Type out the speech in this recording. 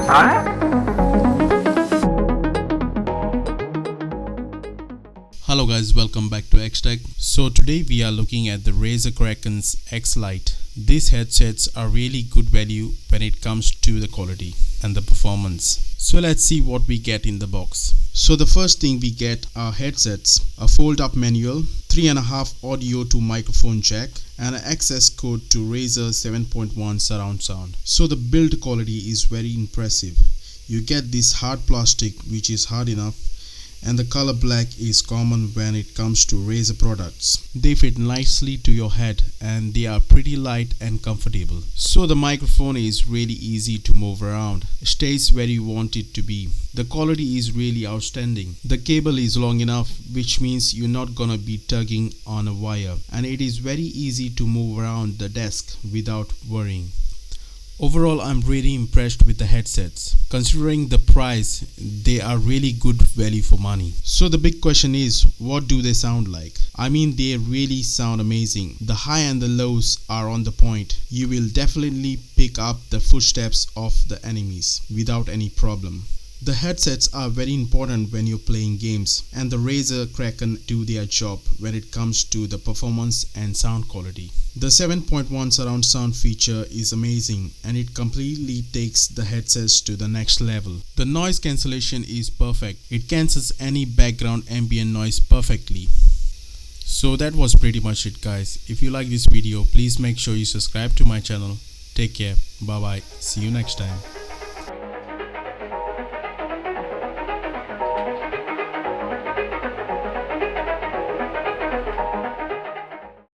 Hello guys, welcome back to xtech. So today we are looking at the Razer Kraken's X Lite. These headsets are really good value when it comes to the quality and the performance. So let's see what we get in the box. So the first thing we get are headsets, a fold-up manual, 3.5 audio to microphone jack, and an access code to Razer 7.1 surround sound. So the build quality is very impressive. You get this hard plastic which is hard enough, and the color black is common when it comes to Razer products. They fit nicely to your head and they are pretty light and comfortable. So the microphone is really easy to move around, stays where you want it to be. The quality is really outstanding. The cable is long enough, which means you're not gonna be tugging on a wire, and it is very easy to move around the desk without worrying. Overall, I'm really impressed with the headsets. Considering the price, they are really good value for money. So the big question is, what do they sound like? I mean, they really sound amazing. The high and the lows are on the point. You will definitely pick up the footsteps of the enemies without any problem. The headsets are very important when you're playing games, and the Razer Kraken do their job when it comes to the performance and sound quality. The 7.1 surround sound feature is amazing, and it completely takes the headsets to the next level. The noise cancellation is perfect. It cancels any background ambient noise perfectly. So that was pretty much it guys. If you like this video, please make sure you subscribe to my channel. Take care. Bye bye. See you next time.